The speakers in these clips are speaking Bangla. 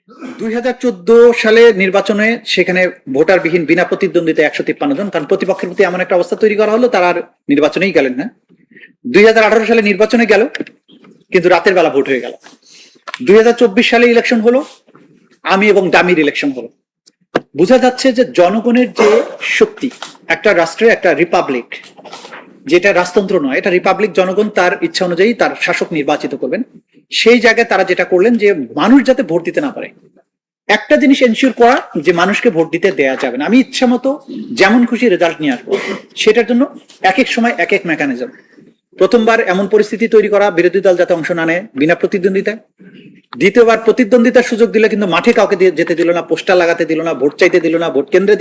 2014 সালে নির্বাচনে সেখানে ভোটারবিহীন বিনা প্রতিদ্বন্দ্বিতা 153 জন, কারণ প্রতিপক্ষের প্রতি এমন একটা অবস্থা তৈরি করা হলো তারা আর নির্বাচনেই গেলেন না। 2018 সালে নির্বাচনে গেল, কিন্তু রাতের বেলা ভোট হয়ে গেল। 2024 সালে ইলেকশন হলো, আমি এবং ডামির ইলেকশন হলো। বোঝা যাচ্ছে যে জনগণের যে শক্তি, একটা রাষ্ট্রে একটা রিপাবলিক, যেটা রাজতন্ত্র নয়, এটা রিপাবলিক, জনগণ তার ইচ্ছা অনুযায়ী তার শাসক নির্বাচিত করবেন। সেই জায়গায় তারা যেটা করলেন যে মানুষ যাতে ভোট দিতে না পারে, একটা জিনিস এনশিওর করা যে মানুষকে ভোট দিতে দেয়া যাবে না, আমি ইচ্ছা মতো যেমন খুশি রেজাল্ট নিয়ে আসবো। সেটার জন্য এক এক সময় এক এক মেকানিজম। প্রথমবার এমন পরিস্থিতি তৈরি করা বিরোধী দল যাতে অংশ না নেয় বিনা প্রতিদ্বন্দ্বিতায়। দ্বিতীয়বার প্রতিদ্বন্দ্বিতার সুযোগ দিলে কিন্তু মাঠে কাউকে যেতে দিল না, পোস্টার লাগাতে দিল না, ভোট চাইতে দিল না, ভোট কেন্দ্রে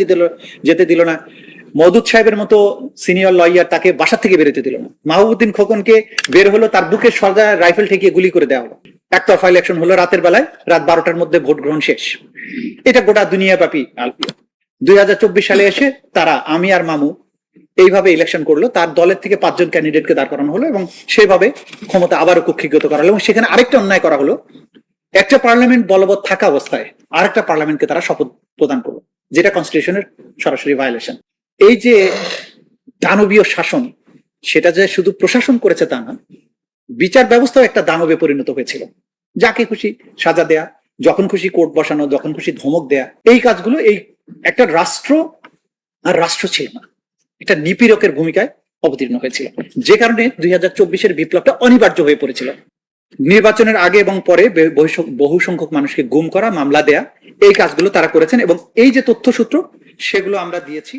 যেতে দিল না। মওদুদ সাহেবের মতো সিনিয়র লয়ার তাকে বাসা থেকে বেরোতে দিল না। মাহবুবউদ্দিন খোকনকে বের হলো, তার বুকে সর্দা রাইফেল ঠেকিয়ে গুলি করে দেওয়া হলো। একতরফা ইলেকশন হলো রাতের বেলায়, রাত 12টার মধ্যে ভোট গ্রহণ শেষ। এটা গোটা দুনিয়া ব্যাপী আলপিয়া। 2024 সালে এসে তারা, আমি আর মামু এইভাবে ইলেকশন করলো, তার দলের থেকে 5 জন ক্যান্ডিডেটকে দাঁড় করানো হলো এবং সেভাবে ক্ষমতা আবারও কক্ষিগত করা হলো। এবং সেখানে আরেকটা অন্যায় করা হলো, একটা পার্লামেন্ট বলবৎ থাকা অবস্থায় আরেকটা পার্লামেন্টকে তারা শপথ প্রদান করলো, যেটা কনস্টিটিউশনের সরাসরি ভায়োলেশন। এই যে দানবীয় শাসন, সেটা যে শুধু প্রশাসন করেছে তা না, বিচার ব্যবস্থাও একটা দানবে পরিণত হয়েছিল। যাকে খুশি সাজা দেয়া, যখন খুশি কোর্ট বসানো, যখন খুশি ধমক দেয়া, এই কাজগুলো এই একটা রাষ্ট্র আর রাষ্ট্র ছিল না, এটা নিপীড়কের ভূমিকায় অবতীর্ণ হয়েছিল, যে কারণে 2024-এর বিপ্লবটা অনিবার্য হয়ে পড়েছিল। নির্বাচনের আগে এবং পরে বহু সংখ্যক মানুষকে গুম করা, মামলা দেয়া, এই কাজগুলো তারা করেছেন এবং এই যে তথ্যসূত্র সেগুলো আমরা দিয়েছি।